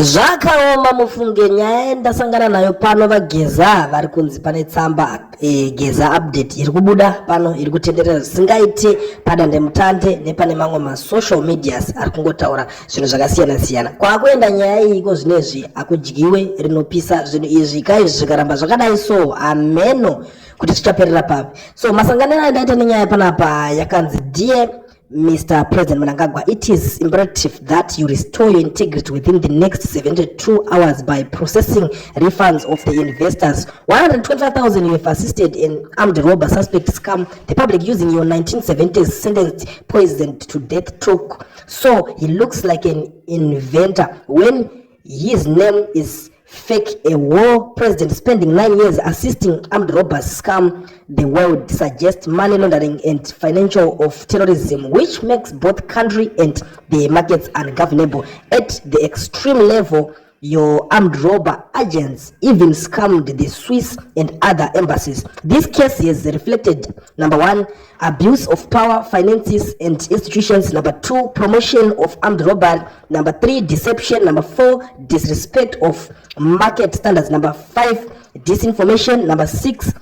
zvakaoma mufunge nyaya ndasangana nayo pano vageza vari kunzi pane tsamba geza update iri kubuda pano iri kutenderera zvisingaite padandemutande nepane mamwe masocial medias ari kungotaura zvinhu zvakasiyana siyana. Kwakuenda nyaya iyi ko zvinezvi akudyiwe rinopisa zvinhu izvi kai zvikaramba zvakadai so ameno kuti zvichaperera papi. So masanganiro andaita nenyaya panapa yakanzi dear Mr. President Mnangagwa, it is imperative that you restore your integrity within the next 72 hours by processing refunds of the investors. 125,000 you have assisted in armed robber suspect scam, the public using your 1970s sentenced president to death took. So he looks like an inventor when his name is fake, a war president spending 9 years assisting armed robbers scam the world, suggests money laundering and financial of terrorism, which makes both country and the markets ungovernable. At the extreme level, your armed robber agents even scammed the Swiss and other embassies. This case has reflected, number one, abuse of power, finances and institutions. Number two, promotion of armed robbery. Number three, deception. Number four, disrespect of market standards. Number five, disinformation. Number six,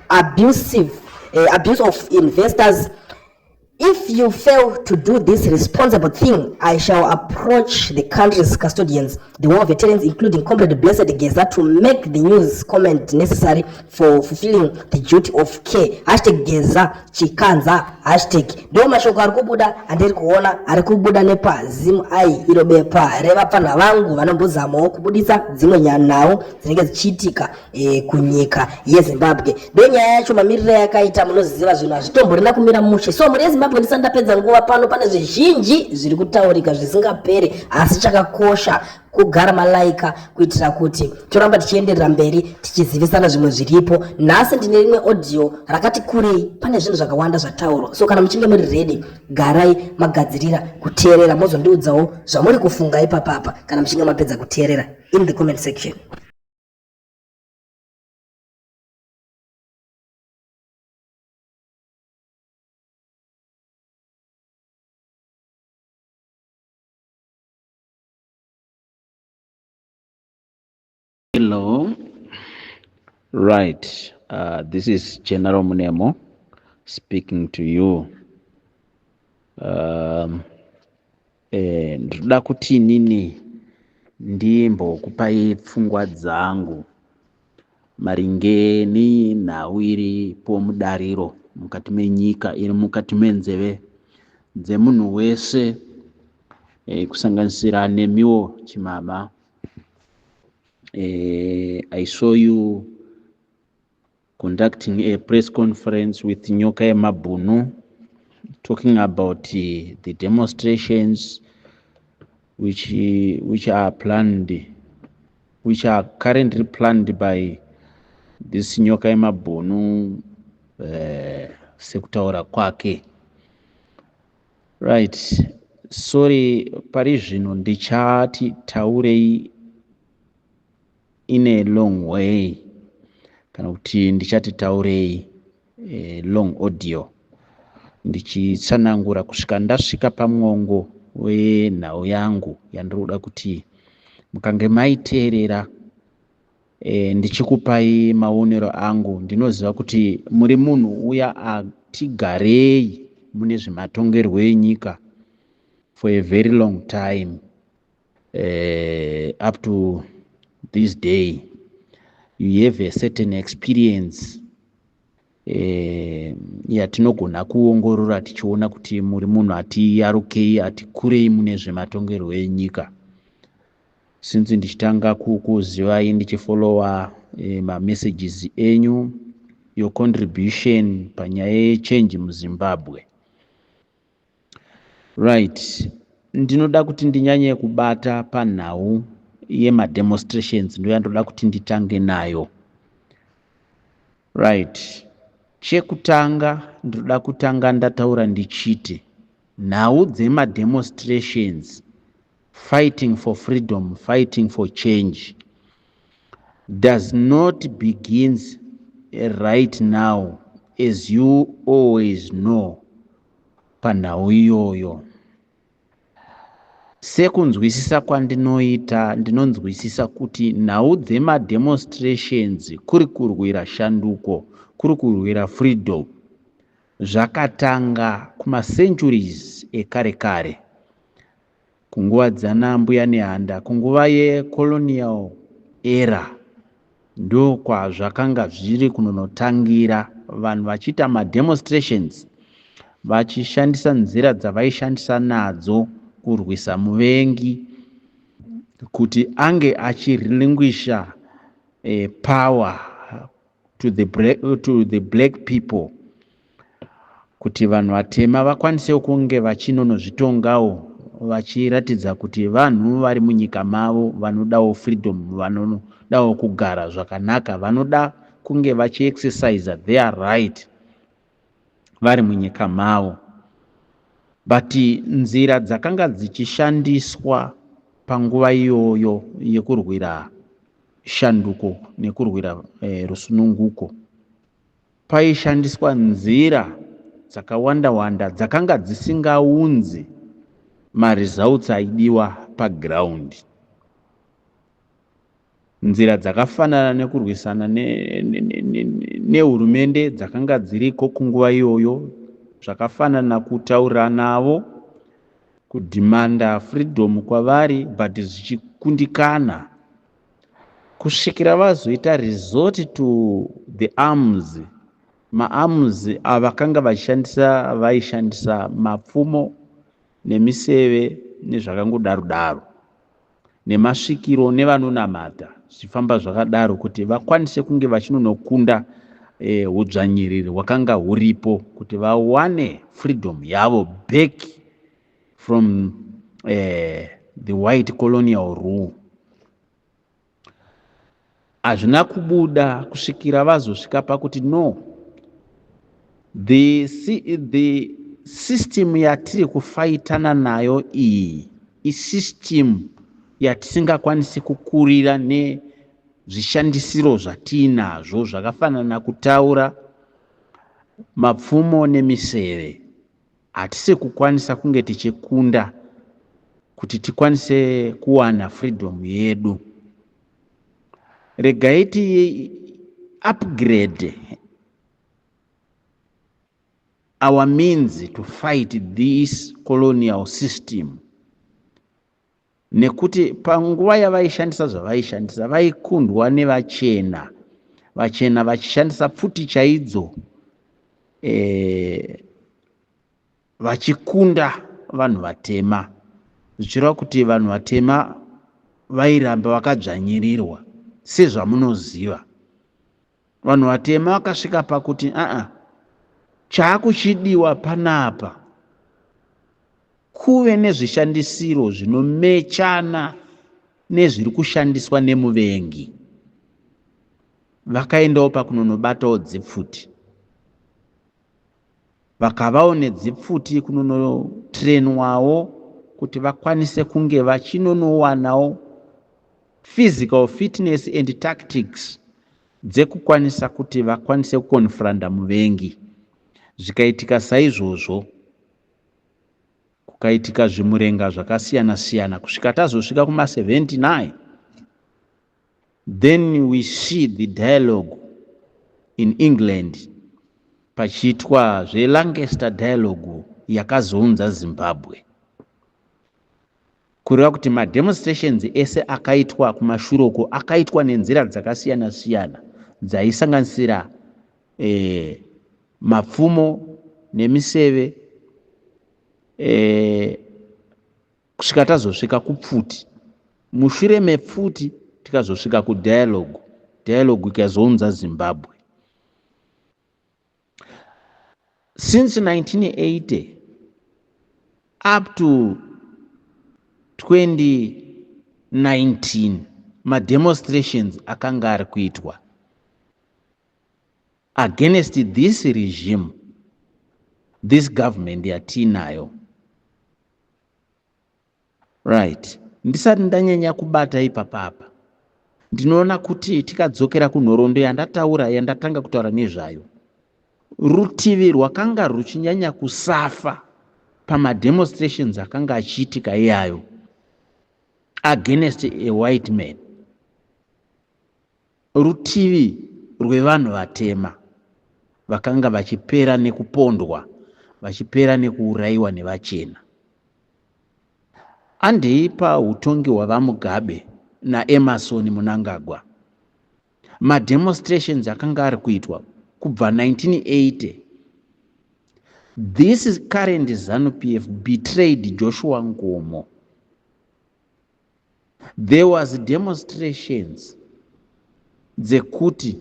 abuse of investors. If you fail to do this responsible thing, I shall approach the country's custodians, the war veterans, including Comrade Blessed Geza, to make the news comment necessary for fulfilling the duty of care. Hashtag Geza Chikanza, hashtag ndio mashoko arikubuda andiri kuona arikubuda nepa zimu ai irobepa reva pana vangu vanombozamawo kubudisa dzimwe nyanawo dzinenge dzichiitika kunyika yeZimbabwe. Ndio nyaya yacho mamiriro yakaita munoziva zvinhu azvitomborina kumira mushe. So muri yeZimbabwe ndisandapedza nguva pano pane zvizhinji zviri kutaurika zvisingaperi, asi chakakosha kugara malaika kuitira kuti toramba tichienderera mberi tichizivisana zvimwe zviripo. Nhasi ndine rimwe audio rakati kurei, pane zvinhu zvakawanda zvatauro. So kana muchinge muri ready, garai magadzirira kuteerera mozondiudzawo zvamuri kufunga ipapapa kana muchinge mapedza kuteerera in the comment section. Hello, right. This is General Munemo speaking to you. Ndoda kuti nini ndimbo kupai pfungwa dzangu maringe nenhau iripo mudariro mukati menyika iri mukati menzeve dzemunhu wese, kusanganisira nemiwo Chimama. I saw you conducting a press conference with Nyoka Mabunu talking about the demonstrations which are currently planned by this Nyoka Mabunu sekutaura kwake. Right. Sorry, pari zvino ndichati taurei in a long way, kana kuti ndichati taurei long audio, ndichitsanangura kusvika ndasvika pamwongo wenhau yangu yandinoda kuti mukange maiteerera ndichikupai maonero angu. Ndinoziva kuti muri munhu uya atigarei mune zvematongerwo enyika for a very long time, up to this day. You have a certain experience yatinogona kuongorora tichiona kuti muri munhu atiyarukei atikurei mune zvematongerwo enyika. Since ndichitanga kukuzivai ndichifollowa mamessages enyu, your contribution panyaya yechange muZimbabwe. Right. Ndinoda kuti ndinyanye kubata panhau yemademonstrations ndo yandoda kuti nditange nayo. Right. Chekutanga ndoda kutanga ndataura ndichiti nhau dzemademonstrations, fighting for freedom, fighting for change, does not begins right now, as you always know. Panhau iyoyo Sekunzwisisa kwandinoita, ndinonzwisisa kuti nhau dzemademonstrations kuri kurwira shanduko, kuri kurwira freedom, zvakatanga kumacenturies ekare kare, kunguva dzana mbuya nehanda, kunguva yecolonial era, ndo kwazvakanga zviri kunonotangira, vanhu vachiita mademonstrations vachishandisa nzira dzavaishandisa nadzo kurwisa muvengi kuti ange achirelinquisha power to the black people, kuti vanhu vatema vakwanise kunge vachinonozvitongawo, vachiratidza kuti vanhu vari munyika mavo vanodawo freedom, vanodawo kugara zvakanaka, vanoda kunge vachiexercise their right vari munyika mavo. But nzira dzakanga dzichishandiswa panguva iyoyo yekurwira shanduko nekurwira rusununguko, paishandiswa nzira dzakawanda dzakanga dzisingaunzi maresults aidiwa paground. Nzira dzakafanana nekurwisana nehurumende dzakanga dziriko kunguva iyoyo, zvakafanana kutaura navo, kudhimanda freedom kwavari, but zvichikundikana kusvikira vazoita resort to the arms. Maarms avakanga vaishandisa mapfumo nemiseve nezvakangodaro nemasvikiro nevanonamata, zvichifamba zvakadaro kuti vakwanise kunge vachinonokunda udzvanyiriri hwakanga huripo, kuti vawane freedom yavo back from the white colonial rule. Hazvina kubuda kusvikira vazosvika pakuti no, the system yatiri kufaitana nayo iyi isystem yatisingakwanisi kukurira nezvishandisiro zvatinazvo zvakafanana kutaura, mapfumo nemiseve. Hatisi kukwanisa kunge tichikunda kuti tikwanise kuwana freedom yedu. Regai ti upgrade our means to fight this colonial system. Nekuti panguva yavaishandisa zvavaishandisa vaikundwa nevachena, vachena vachishandisa pfuti chaidzo vachikunda vanhu vatema, zvichireva kuti vanhu vatema vairamba vakadzvanyirirwa sezvamunoziva. Vanhu vatema vakasvika pakuti chaakuchidiwa panapa kuve nezvishandisiro zvinomechana nezviri kushandiswa nemuvengi. Vakaendawo pakunonobatawo dzipfuti, vakavawo nedzipfuti kunonotrenwawo kuti vakwanise kunge vachinonowanawo physical fitness and tactics dzekukwanisa kuti vakwanise kukonfranda muvengi. Zvikaitika saizvozvo, kukaitika zvimurenga zvakasiyana siyana kusvika tazosvika kuma79, then we see the dialogue in England pachiitwa zveLancaster dialogue yakazounza Zimbabwe, kureva kuti mademonstrations ese akaitwa kumashuroko akaitwa nenzira dzakasiyana siyana dzaisanganisira mapfumo nemiseve, kusvika tazosvika kupfuti, mushure mepfuti tikazosvika kudialogue, dialogue ikazounza Zimbabwe. Since 1980 up to 2019 mademonstrations akanga ari kuitwa against this regime, this government yatinayo. Right. Ndisati ndanyanya kubata ipapapa, ndinoona kuti tikadzokera kunhoroondo yandatanga kutaura nezvayo, rutivi rwakanga ruchinyanya kusafa pamademonstrations akanga achiitika iyayo against a white man, rutivi rwevanhu vatema vakanga vachipera nekupondwa, vachipera nekuurayiwa nevachena. Andei pautongi hwavaMugabe naEmerson Mnangagwa, mademonstrations akanga ari kuitwa kubva 1980. This current ZANU-PF betrayed Joshua Nkomo. There was demonstrations dzekuti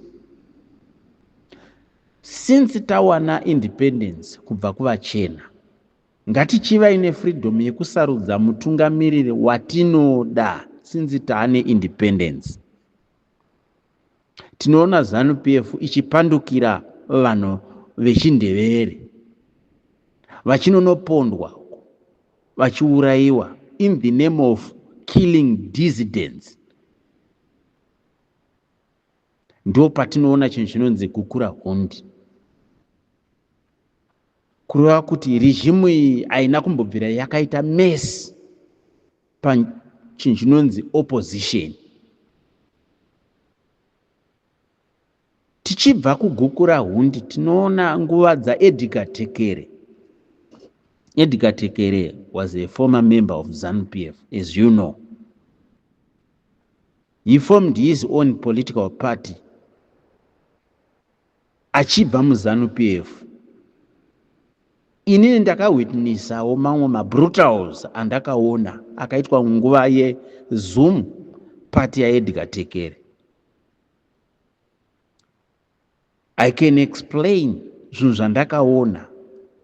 since tawana independence kubva kuvachena, ngatichiva ine freedom yekusarudza mutungamiriri watinoda since taane independence. Tinoona ZANU-PF ichipandukira vanhu vechindevere, vachinonopondwa, vachiurayiwa in the name of killing dissidents. Ndo patinoona chinhu chinonzi kukura hondi, kureva kuti rejimu iyi haina kumbobvira yakaita mess pachinhu chinonzi opposition. Tichibva kugukura hundi, tinoona nguva dzaEdgar Tekere. Edgar Tekere was a former member of ZANU-PF, as you know. He formed his own political party achibva muZANU-PF. Inini ndakawitnessawo mamwe mabrutals andakaona akaitwa nguva yeZoom party yaEdgar Tekere. I can explain zvinhu zvandakaona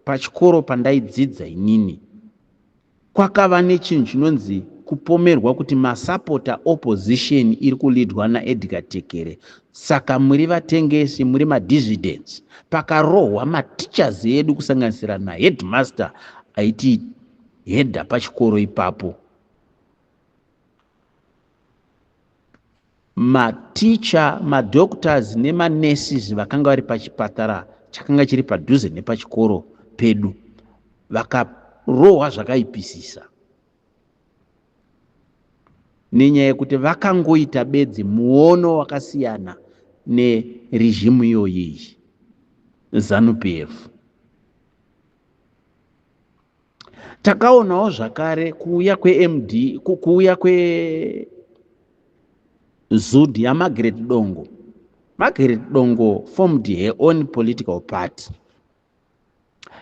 pachikoro pandaidzidza inini. Kwakava nechinhu chinonzi kupomerwa kuti masapota opposition iri kulidwa naEdgar Tekere, saka muri vatengesi, muri madissidents. Pakarohwa matichers edu kusanganisira naheadmaster aiti hedha pachikoro ipapo. Maticha, madoctors nemanurses vakanga vari pachipatara chakanga chiri padhuze nepachikoro pedu vakarohwa zvakaipisisa nenyaya yekuti vakangoita bedzi muono wakasiyana nerejimu iyoyi ZANU-PF. Takaonawo zvakare kuuya kweMD, kuuya kweZUD yaMargaret Dongo. Margaret Dongo formed her own political party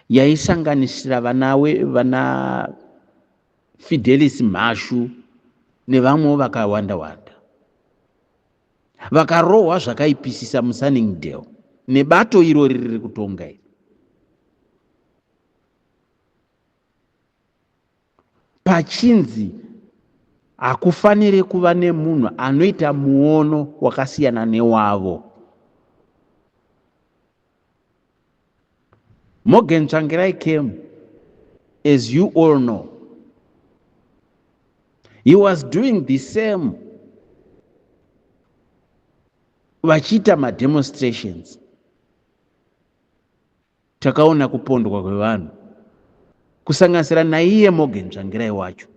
yaisanganisira vana Fidelis Mhashu nevamwewo vakawanda wanda. Vakarohwa zvakaipisisa muSunningdale nebato iro riri kutonga iri. Pachinzi hakufanire kuva nemunhu anoita muono wakasiyana newavo. Morgan Tsvangirai came, as you all know. He was doing the same. Vachiita mademonstrations. Takaona kupondwa kwevanhu. Kusanganisira naiye Morgan Tsvangirai wacho.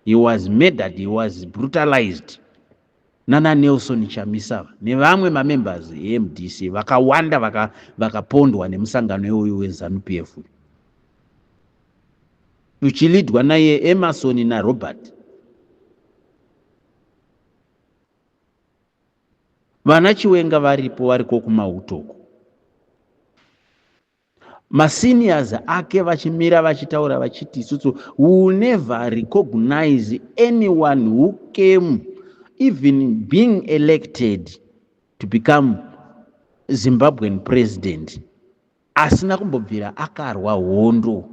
He was murdered, he was brutalized. Nana Nelson Chamisa nevamwe mamembers eMDC vakawanda vakapondwa nemusangano iwoyo weZANU-PF. Uchilidwa naye Emerson naRobert. Vana Chiwenga varipo variko kumahutoko. Maseniors ake vachimira vachitaura vachiti isusu we will never recognize anyone who came even being elected to become Zimbabwean president asina kumbobvira akarwa hondo.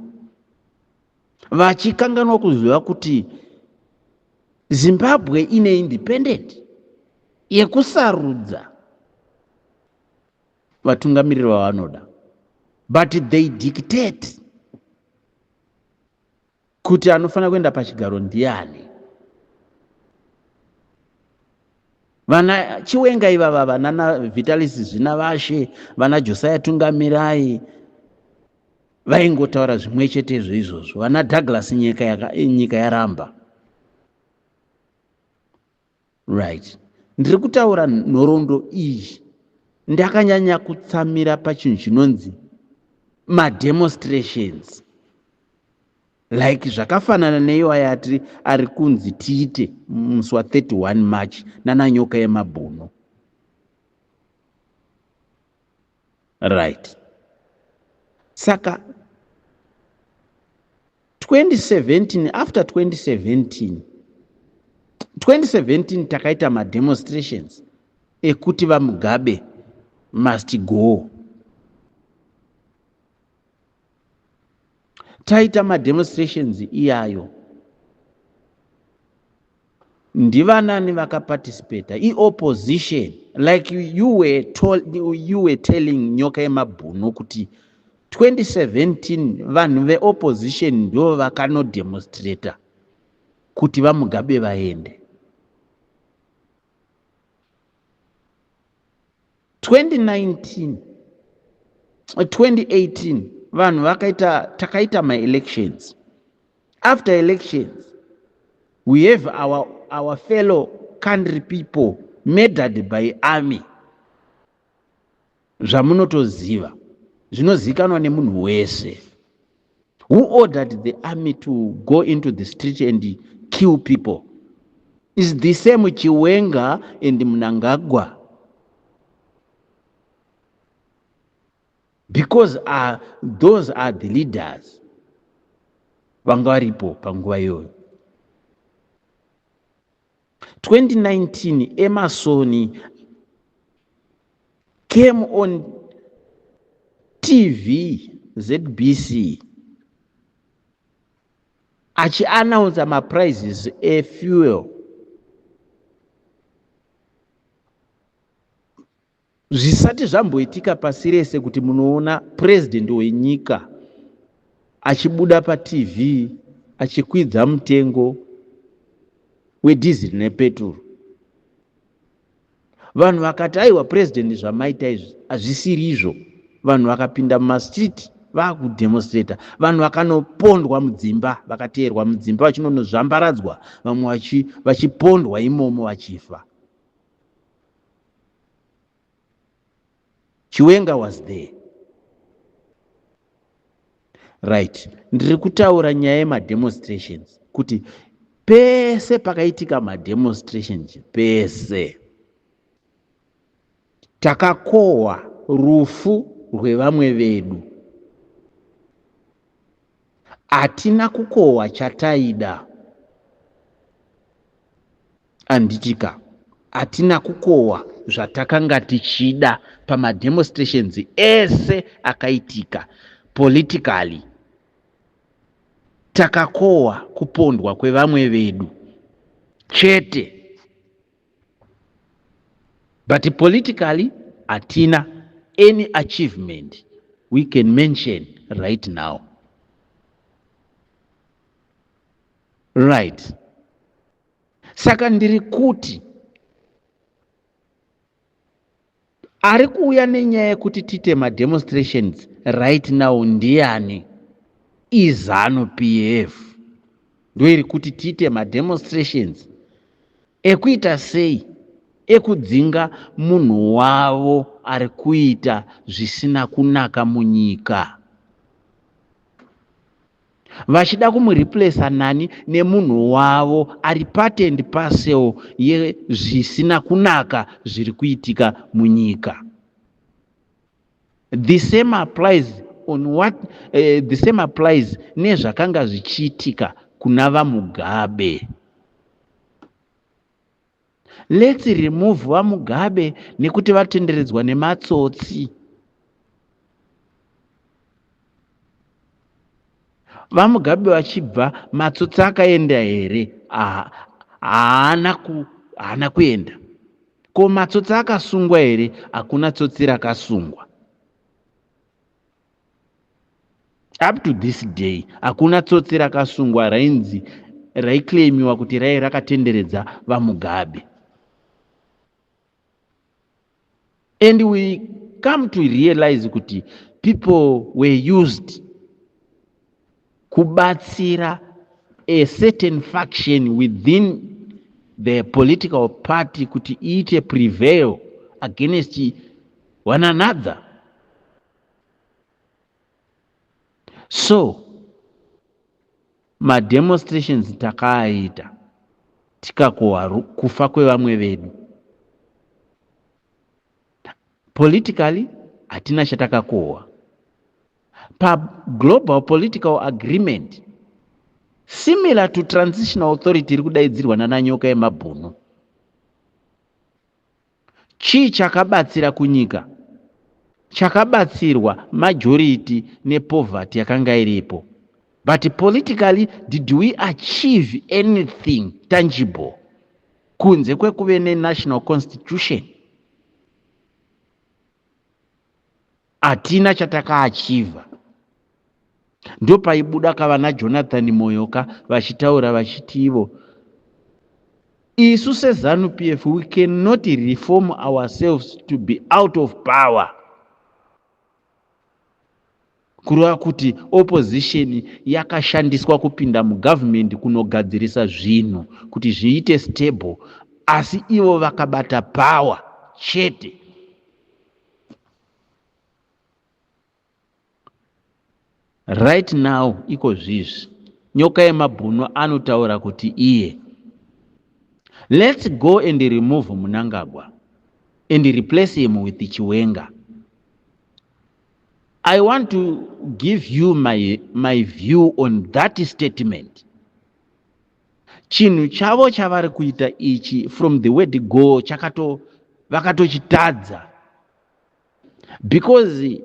Vachikanganwa kuziva kuti Zimbabwe ine independent yekusarudza vatungamiriri vavanoda. But they dictate kuti anofana kuenda pachigaro ndiani. Vana Chiwenga ivava, vana Vitalis Zvinavashe, vana Josiah Tungamirai vaingotaura zvimwe chetezvo izvozvo. Vana Douglas nyika yaramba. right. Ndiri kutaura nhoroondo iyi ndakanyanya kutsamira pachinhu chinonzi mademonstrations, like zvakafanana neiwaya ari kunzi tiite musi wa31 March nananyoka yemabhuno, right. Saka 2017, after 2017 takaita mademonstrations ekuti vaMugabe must go. Taita mademonstrations iyayo, ndivanani vakaparticipata? I-opposition, like you were telling nyoka yemabhuno kuti 2017 vanhu veopposition ndio vakanodemonstrata kuti vaMugabe vaende. 2018 vanhu takaita ma-elections. After elections we have our fellow country people murdered by army. Zvamunotoziva, zvinozikanwa nemunhu wese. Who ordered the army to go into the street and kill people? Is the same Chiwenga and Mnangagwa. Because those are the leaders vanga varipo panguva iyoyo. 2019 Emerson came on TV ZBC achi-announce ma-prices e-fuel. Zvisati zvamboitika pasi rese kuti munoona president wenyika achibuda paTV achikwidza mutengo wedhizili nepetrol. Vanhu vakati aiwa president zvamaita izvi hazvisiri izvo. Vanhu vakapinda mumastreet vakudemonstrata. Vanhu vakanopondwa mudzimba, vakateerwa mudzimba vachinonozvambaradzwa, vamwe vachipondwa imomo vachifa. Chiwenga was there. Right. Ndiri kutaura nyaya yemademonstrations kuti pese pakaitika mademonstrations pese takakohwa rufu rwevamwe vedu. Hatina kukohwa chataida. Anditika hatina kukohwa zvatakanga tichida pamademonstrations ese akaitika politically. Takakohwa kupondwa kwevamwe vedu chete. But politically hatina any achievement we can mention right now. Right. Saka ndiri kuti ari kuuya nenyaya yekuti tiite mademonstrations right now ndiani? IZANU PF ndoiri kuti tiite mademonstrations ekuita sei? Ekudzinga munhu wavo ari kuita zvisina kunaka munyika. Vachida kumureplace nani? Nemunhu wavo ari part and parcel yezvisina kunaka zviri kuitika munyika. The same applies on what the same applies nezvakanga zvichiitika kuna vaMugabe. Let's remove vaMugabe nekuti vatenderedzwa nematsotsi. VaMugabe vachibva matsotsi akaenda here? Haana kuenda. Ko matsotsi akasungwa here? Hakuna tsotsi rakasungwa. Up to this day hakuna tsotsi rakasungwa raiclaimiwa kuti rakatenderedza vaMugabe. And we come to realize kuti people were used kubatsira a certain faction within the political party kuti iite prevail against one another. So mademonstrations takaita tikakohwa kufa kwevamwe vedu, politically hatina chatakakohwa. Pa-global political agreement similar to transitional authority iri kudaidzirwa nananyoka yemabhunu, chii chakabatsira kunyika? Chakabatsirwa majority nepoverty yakanga iripo. But politically, did we achieve anything tangible kunze kwekuve national constitution? Hatina chatakaachiva. Ndo paibuda kavana Jonathan Moyoka vachitaura vachiti ivo, isu seZANU-PF we cannot reform ourselves to be out of power. Kureva kuti opposition yakashandiswa kupinda mugovernment kunogadzirisa zvinhu kuti zviite stable, asi ivo vakabata power chete. Right now iko zvizvi, nyoka yemabhunu anotaura kuti iye, let's go and remove Mnangagwa and replace him with Chiwenga. I want to give you my view on that statement. Chinhu chavo chavari kuita ichi from the word go vakatochitadza, because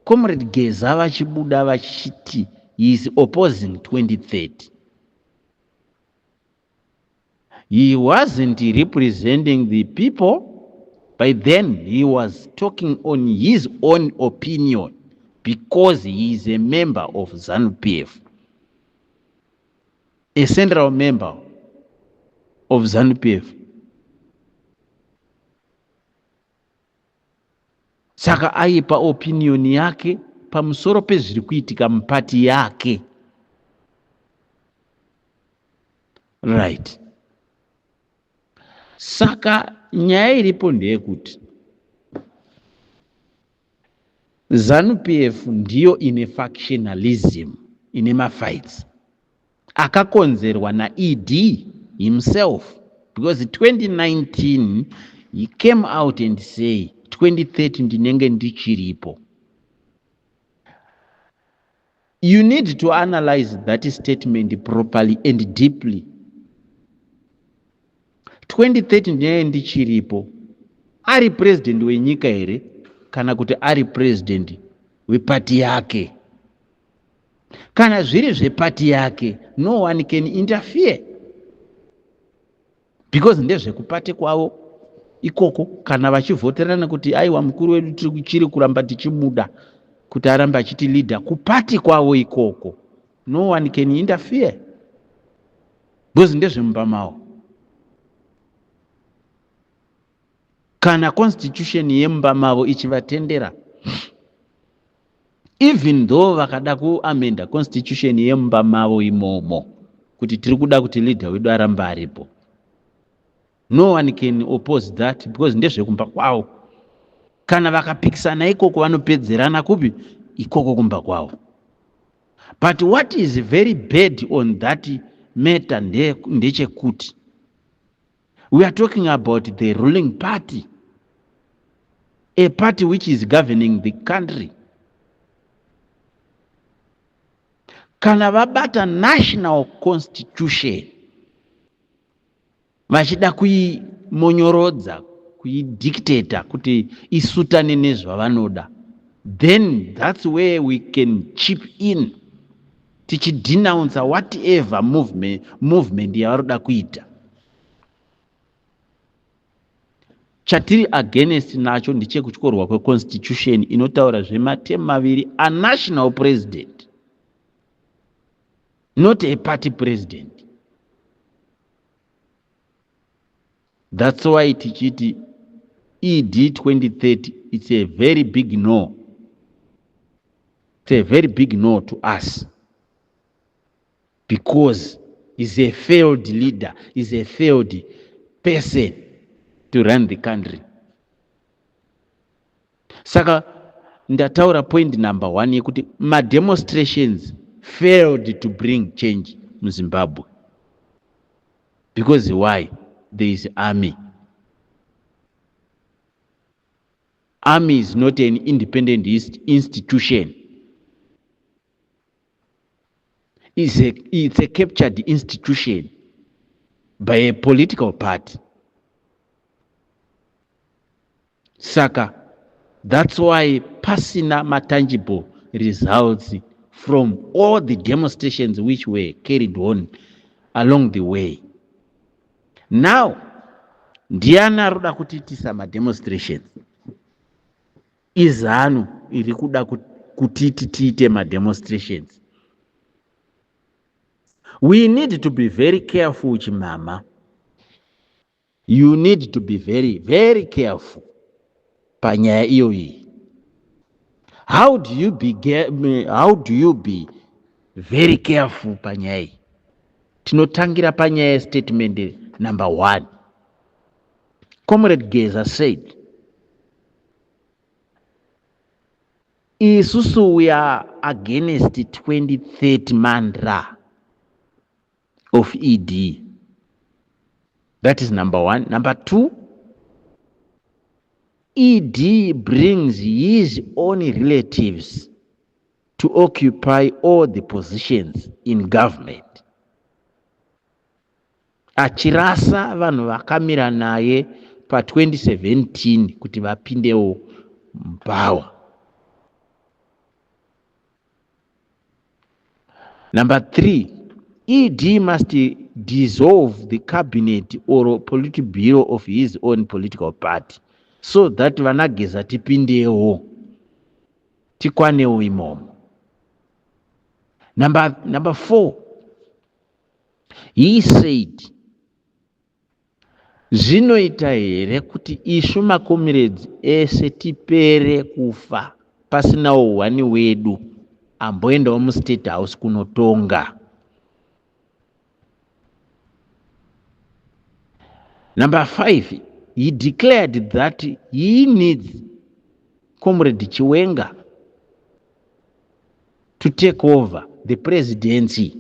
Comrade Geza vachibuda vachiti he is opposing 2030. He wasn't representing the people. By then he was talking on his own opinion because he is a member of ZANU-PF, a central member of ZANU-PF. Saka aipa opinion yake pamusoro pezviri kuitika mupati yake. Right. Saka nyaya iripo ndeyekuti ZANU-PF ndiyo ine factionalism, ine mafights akakonzerwa na-ED himself, because 2019 he came out and say 2030 ndinenge ndichiripo. You need to analyze that statement properly and deeply. 2030 ndinenge ndichiripo, ari president wenyika here kana kuti ari president wepati yake? Kana zviri zvepati yake, no one can interfere, because ndezvekupate kwavo ikoko. Kana vachivhoterana kuti aiwa mukuru wedu tichiri kuramba tichimuda kuti aramba achiti leader, kupati kwavo ikoko, no one can interfere, because ndezvemumba mavo. Kana constitution yemumba mavo ichivatendera, even though vakada kuamenda constitution yemumba mavo imomo kuti tiri kuda kuti leader wedu aramba aripo, no one can oppose that, because ndezvekumba kwavo. Kana vakapikisana ikoko vanopedzerana kupi? Ikoko kumba kwavo. But what is very bad on that matter ndechekuti we are talking about the ruling party, a party which is governing the country. Kana vabata national constitution vachida kuimonyorodza, kuidictator kuti isutane nezvavanoda, then that's where we can chip in tichidenounce whatever movement yavaroda kuita. Chatiri against nacho ndechekutyorwa kweconstitution inotaura zvematemu maviri a-national president, not a party president. That's why tichiti ED 2030, it's a very big no. It's a very big no to us, because is a failed leader, is a failed person to run the country. Saka ndataura point number 1 yekuti demonstrations failed to bring change in Zimbabwe. Because why? There is army. Army is not an independent institution. It's a captured institution by a political party. Saka, that's why personal tangible results from all the demonstrations which were carried on along the way. Now, ndiani aroda kutitisa demonstrations? Izanu iri kuda kutitiite demonstrations. We need to be very careful, chimama. You need to be very, very careful. Panyaya iyo iyi. How do you be very careful panyaya? Tinotangira panyaya statement number 1. Comrade Geza said, isusu we are against 2030 mantra of ED. That is number 1. Number 2, ED brings his own relatives to occupy all the positions in government. Achirasa vanhu vakamira naye pa 2017 kuti vapindewo power. Number 3, ED must dissolve the cabinet or political bureau of his own political party so that vanageza tipindewo tikwanewo imomo. Number 4, he said, zvinoita here kuti isu makomrades ese tipere kufa pasinawo wani wedu amboendawo mu State House kunotonga. Number 5, he declared that he needs Comrade Chiwenga to take over the presidency.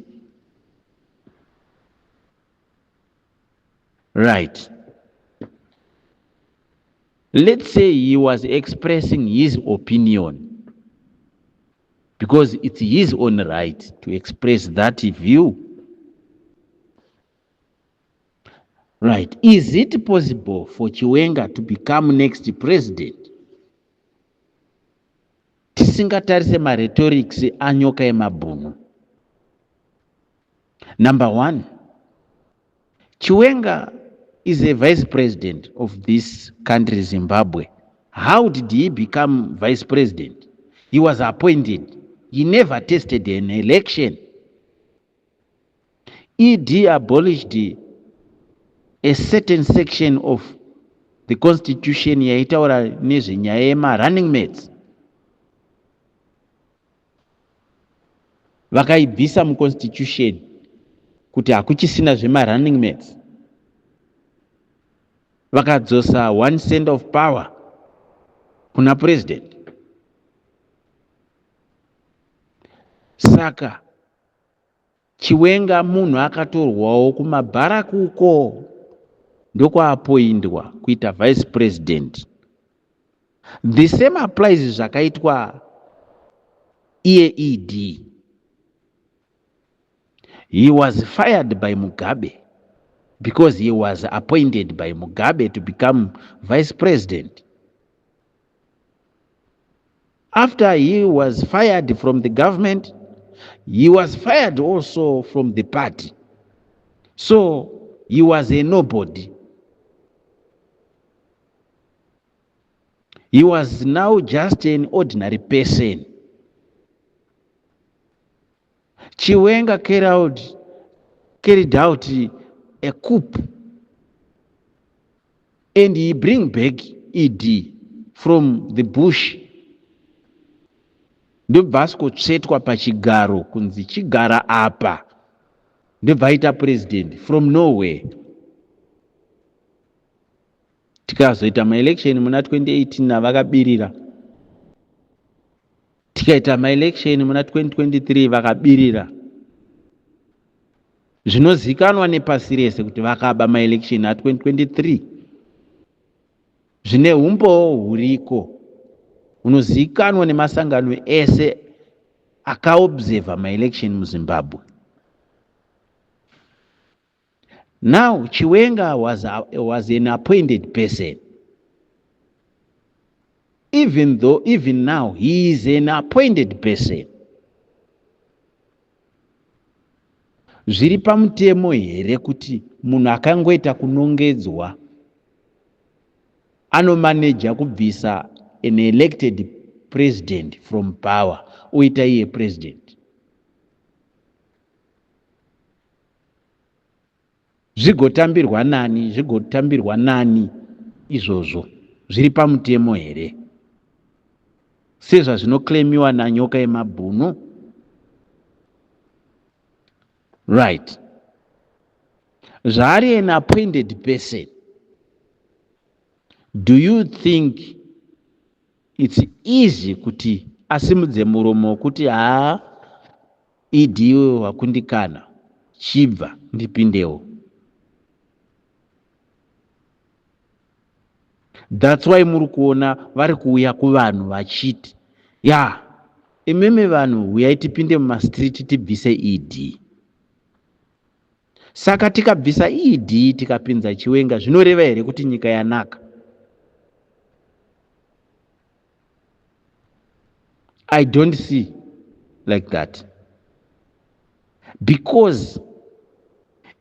Right. Let's say he was expressing his opinion, because it's his own right to express that view. Right. Is it possible for Chiwenga to become next president? Tisingatarise ma rhetorics anyoka emabhunu. Number 1, Chiwenga is a vice president of this country, Zimbabwe. How did he become vice president? He was appointed. He never tested an election. ED abolished a certain section of the constitution yaitaura nezvenyaya yema running mates. Vakaibvisa mu constitution kuti hakuchisina zvema running mates. Vakadzosa 1 cent of power kuna president. Saka Chiwenga munhu akatorwawo kumabharaku uko ndoko apoindwa kuita vice president. The same applies zvakaitwa ED. He was fired by Mugabe because he was appointed by Mugabe to become vice president. After he was fired from the government, he was fired also from the party. So he was a nobody. He was now just an ordinary person. Chiwenga carried out a coup, and he bring back ED from the bush. Ndobva asikotsvetwa pachigaro kunzi chigara apa. ndobva aita president from nowhere. Tikazoita maelection muna 2018 vakabirira, tikaita maelection muna 2023 vakabirira. Zvinozikanwa nepasi rese kuti vakaba maelection a 2023. Zvine umbowo huriko unozikanwa nemasangano ese akaobserva maelection muZimbabwe. Now Chiwenga was an appointed person. Even now he is an appointed person. Zviri pamutemo here kuti munhu akangoita kunongedzwa anomaneja kubvisa an elected president from power oita iye president? Zvigotambirwa nani izvozvo? Zviri pamutemo here sezvazvinoclaimiwa nanyoka yemabhunu? Right. Zvari an appointed person. Do you think it's easy kuti asimudze muromo kuti idiwe wakundikana chibva ndipindewo? That's why muri kuona vari kuuya kuvanhu vachiti imimi vanhu uyai tipinde mumastriti tibvise ED. Saka tikabvisa ED tikapinza Chiwenga zvinoreva here kuti nyika yanaka? I don't see like that. Because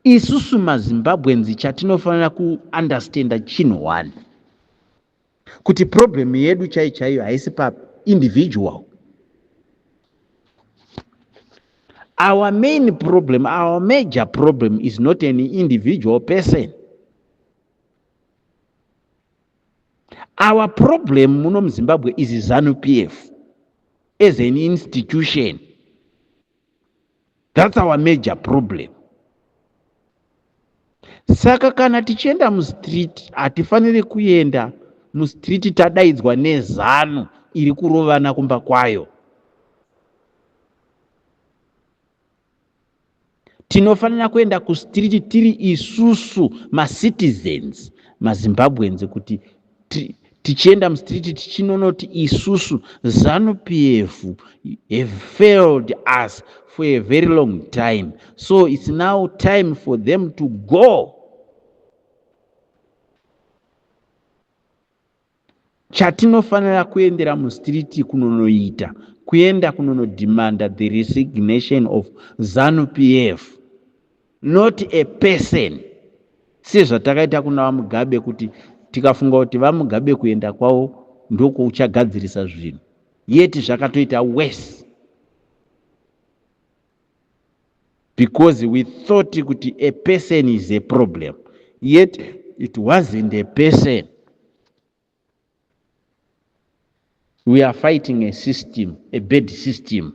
isusu maZimbabweans chatinofanira kuunderstanda chinhu one, kuti problem yedu chaiyo haisi pa individual. Our main problem, our major problem is not any individual person. Our problem muno muZimbabwe is ZANU-PF as an institution. That's our major problem. Saka kana tichienda mustreet hatifaniri kuenda mustreet tadaidzwa neZANU iri kurovana kumba kwayo. Tinofanira kuenda kustreet tiri isusu citizens maZimbabweans kuti tichienda mustreet tichinonoti isusu ZANU-PF have failed us for a very long time, so it's now time for them to go. Chatinofanira kuendera mustreet kunonoita kuenda kunonodemanda the resignation of ZANU-PF, not a person. Sezvatakaita kuna vaMugabe kuti tikafunga kuti vaMugabe kuenda kwavo ndoko uchagadzirisa zvinhu, yet zvakatoita worse, because we thought kuti a person is a problem, yet it wasn't a person. We are fighting a system, a bad system.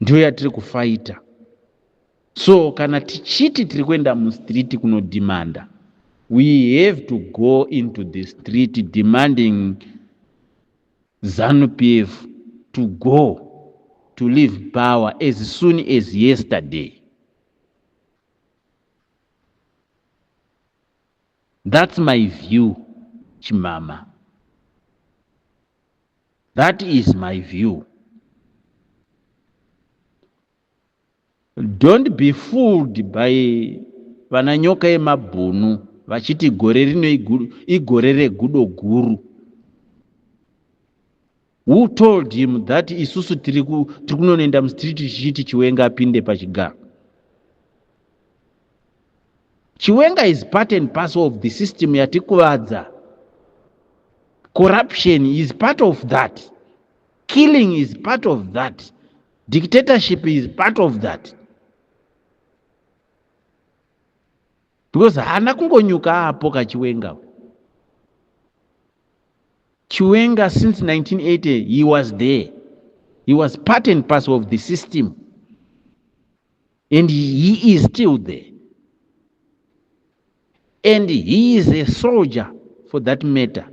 Ndio yatiri kufighta. So kana tichiti tiri kuenda mustreet kunodemanda, we have to go into the street demanding ZANU-PF to go, to leave power as soon as yesterday. That's my view, Chimama. That is my view. Don't be fooled by vananyoka yemabhunu vachiti gore rino igore regudo guru. Who told him that isusu tiri kunoenda mustreet tichiti Chiwenga apinde pachigaro? Chiwenga is part and parcel of the system yatikuvadza. Corruption is part of that. Killing is part of that. Dictatorship is part of that. Because hana kungonyuka apo kaChiwenga. Chiwenga since 1980 he was there. He was part and parcel of the system. and he is still there. And he is a soldier for that matter.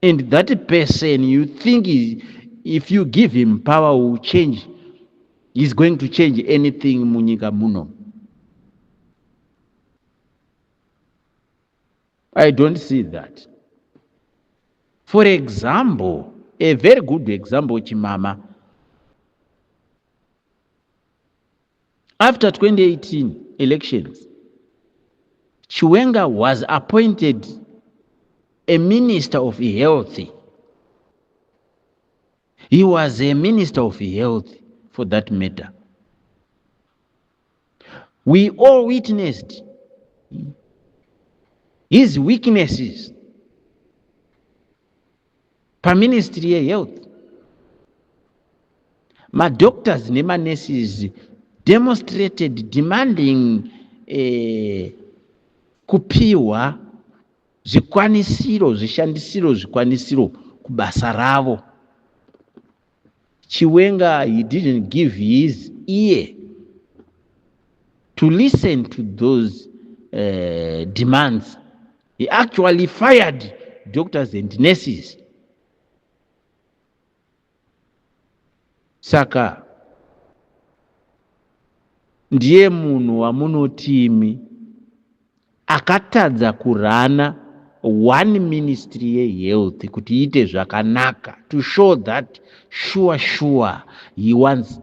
And that person, you think if you give him power, will change. He's going to change anything munyika muno. I don't see that. For example, a very good example, Chimama, after 2018 elections, Chiwenga was appointed a minister of health. He was a minister of health for that matter. We all witnessed his weaknesses per ministry of health. My doctors and my nurses demonstrated demanding kupiwa zvikwanisiro zvikwanisiro kubasa ravo. Chiwenga, he didn't give his ear to listen to those demands. He actually fired doctors and nurses. Saka ndiye munhu wamunotimi akatadza kurana one ministry yehealth kuti iite zvakanaka, to show that sure he wants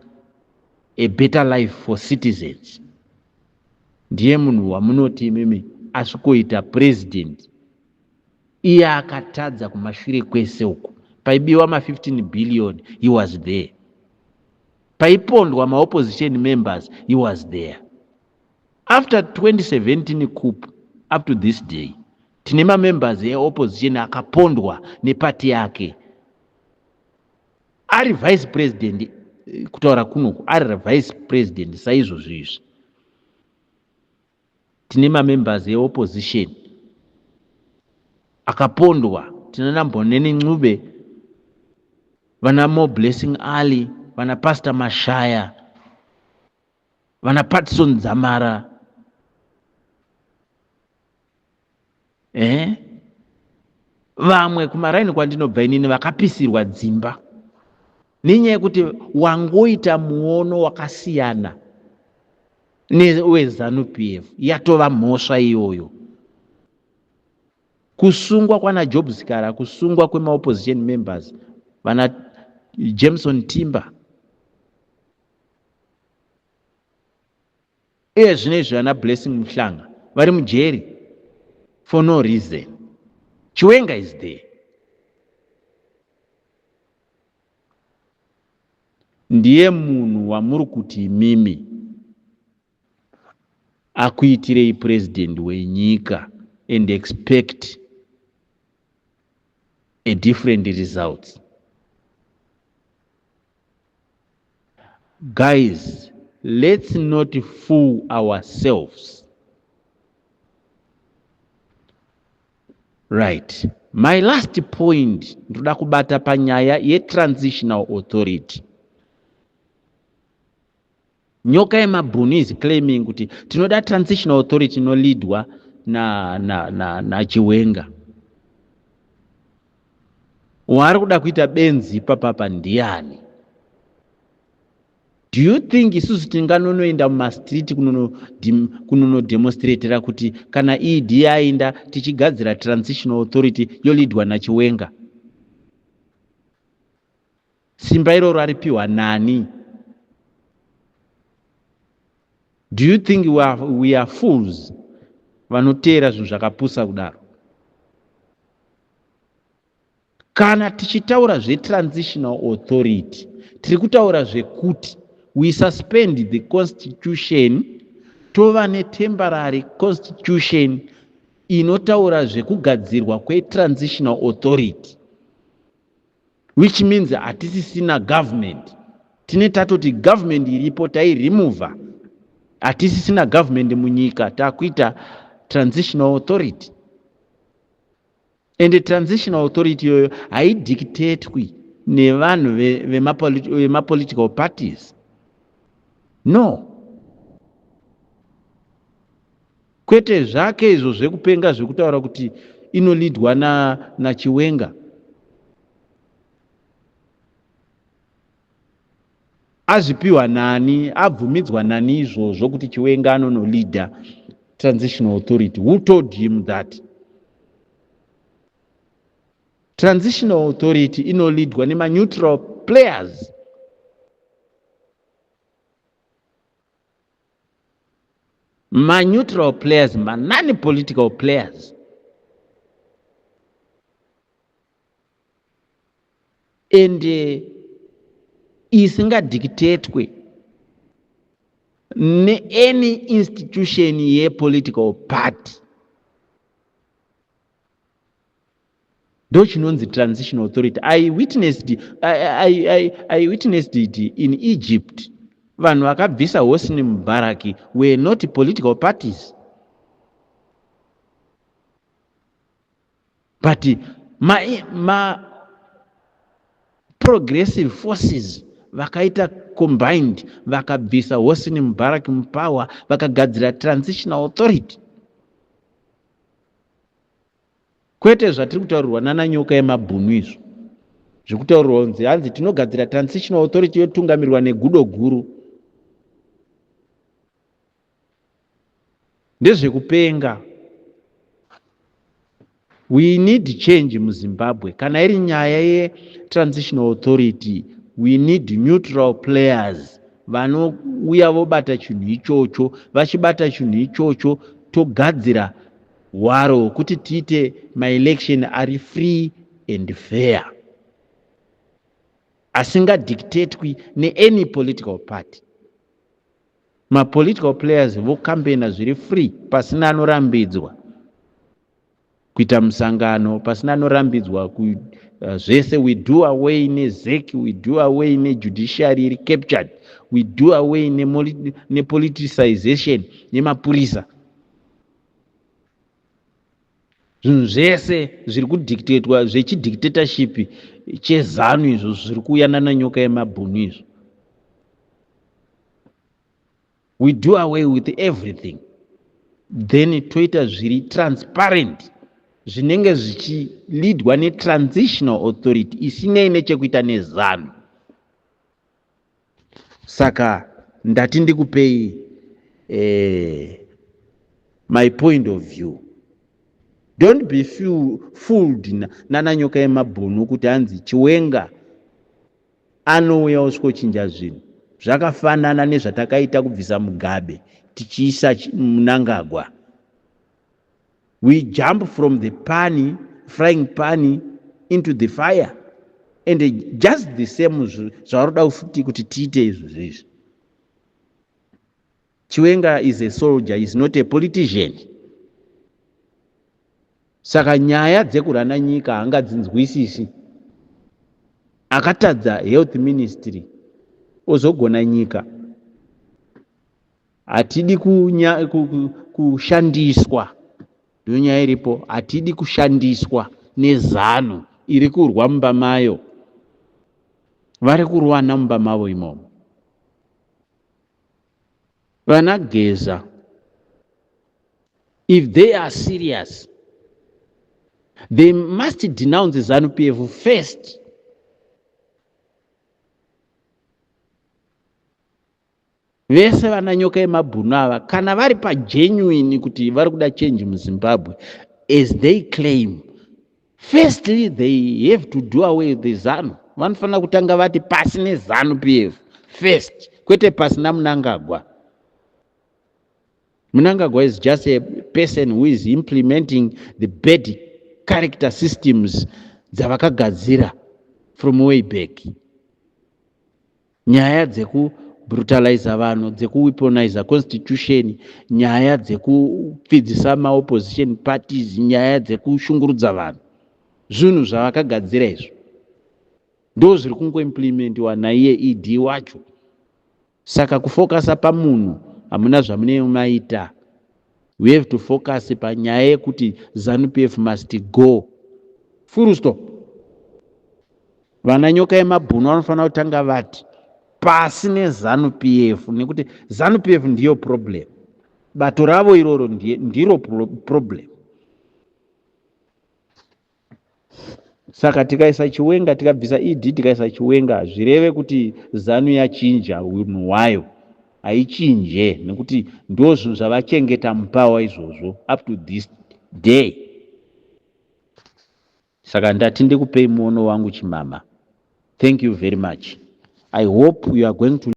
a better life for citizens. Ndiye munhu wamunoti mimi asvikoita president, iye akatadza kumashure kwese uko. Paibiwa ma15 billion, he was there. Paipondwa ma-opposition members, he was there. After 2017 coup, up to this day, tinema members opposition akapondwa nepati yake. Ari vice president, kutaura kunoku, ari vice president saizvo zvizvi. Tinema members opposition akapondwa. Tinana Mboneni Ncube, vana Mo Blessing Ali, vana Pastor Mashaya, vana Patson Zamara. Vamwe kumaraini kwandinobva inini vakapisirwa dzimba nenyaya yekuti wangoita muono wakasiyana neweZANU-PF. Yatova mhosva iyoyo. Kusungwa kwana Job Sikara, kusungwa kwema-opposition members, vana Jameson Timber, zvinezvi vana Blessing Mhlanga vari mujeri for no reason. Chiwenga is there. Ndiye munhu wamuri kuti mimi akuitirei president wenyika and expect a different result. Guys, let's not fool ourselves. Right. My last point, ndoda kubata panyaya ye transitional authority. Nyoka yemabhunu is claiming kuti tinoda transitional authority no leadwa na Chiwenga. Wari kuda kuita benzi papa ndiani? Do you think isusu tinganonoenda mumastreet kunono demonstratera kuti kana ED yaenda tichigadzira transitional authority yolidwa naChiwenga? Simba iroro aripiwa nani? Do you think we are fools vanotera zvinhu zvakapusa kudaro? Kana tichitaura transitional authority, tiri kutaura zvekuti we suspend the constitution, tova temporary constitution inotaura zvekugadzirwa transitional authority, which means hatisisina government. Tine tatoti government iripo tairimuva. Hatisisina government munyika, takuita transitional authority. And the transitional authority yoyo haidictatedwi nevanhu vema political parties. No. kwete zvake izvo zvekupenga zvekutaura kuti inolidwa naChiwenga. Azvipiwa nani, abvumidzwa nani izvozvo kuti Chiwenga anonolidha transitional authority? Who told him that? Transitional authority inolidwa nema-neutral players. Ma-neutral players, non-political players. And isingadictatwe ne-any institution ye-political party. Ndo chinonzi transitional authority. I witnessed it in Egypt. Vanhu vakabvisa Hosni Mubarak were not political parties, but ma progressive forces vakaita combined, vakabvisa Hosni Mubarak mupower, vakagadzira transitional authority. Kwete zvatiri kutaurirwa nananyoka yemabhunu izvo zvekutaurirwa kunzi hanzi tinogadzira transitional authority yotungamirirwa negudo guru. Ndezvekupenga. We need change muZimbabwe. Kana iri nyaya ye-transitional authority, we need neutral players vanouya vobata chinhu ichocho. Vachibata chinhu ichocho togadzira hwaro kuti tiite ma-election ari free and fair, asingadictatwi ne-any political party. Ma-political players vokambena zviri free, pasina anorambidzwa kuita musangano, pasina anorambidzwa zvese. We do away neZEC, we do away nejudiciary iri captured, we do away nepoliticization nemapurisa. Zvinhu zvese zviri kudictatwa zvechidictatorship chezanu izvo zviri kuuya nananyoka yemabhunu izvo. We do away with everything, then toita zviri transparent, zvinenge zvichilidwa netransitional authority isinei nechekuita nezanu. Saka ndati ndikupei my point of view. Don't be fooled nananyoka yemabhunu kuti hanzi Chiwenga anouya osvokochinja zvinhu. Zvakafanana nezvatakaita kubvisa Mugabe tichiisa Mnangagwa. We jump from the frying pan into the fire, and just the same zvaroda futi kuti tiite izvozvo. Chiwenga is a soldier, is not a politician. Saka nyaya dzekurana nyika hangadzinzwisisi. Akatadza health ministry ozogona nyika. Hatidi kushandiswa, ndiyo nyaya iripo. Hatidi kushandiswa nezano iri kurwa mumba mayo. Vari kurwana mumba mavo imomo. Vanageza, if they are serious, they must denounce ZANU-PF first. Vese vananyoka yemabhunu ava kana vari pagenuine kuti vari kuda change muZimbabwe as they claim, firstly they have to do away with the ZANU. Vanofanira kutanga vati pasi neZANU-PF first, kwete pasi naMnangagwa. Mnangagwa is just a person who is implementing the bad character systems dzavakagadzira from way back. Nyaya dzekubrutalize vanhu, dzekuweaponize constitution, nyaya dzekupfidzisa maopposition parties, nyaya dzekushungurudza vanhu, zvinhu zvavakagadzira izvo ndo zviri kungoimplementiwa naiye ED wacho. Saka kufokasa pamunhu hamuna zvamunomaita. We have to focus panyaya yekuti ZANU-PF must go. Full stop. Vananyoka yemabhunu vanofanira kutanga vati pasi neZANU-PF, nekuti ZANU-PF ndiyo problem. bato ravo iroro ndiro problem. Saka tikaisa Chiwenga, tikabvisa ED tikaisa Chiwenga, zvireve kuti ZANU yachinja unhu hwayo. Haichinje, nekuti ndo zvinhu zvavachengeta mupawa izvozvo up to this day. Saka ndati ndikupei muono wangu Chimama. Thank you very much. I hope you are going to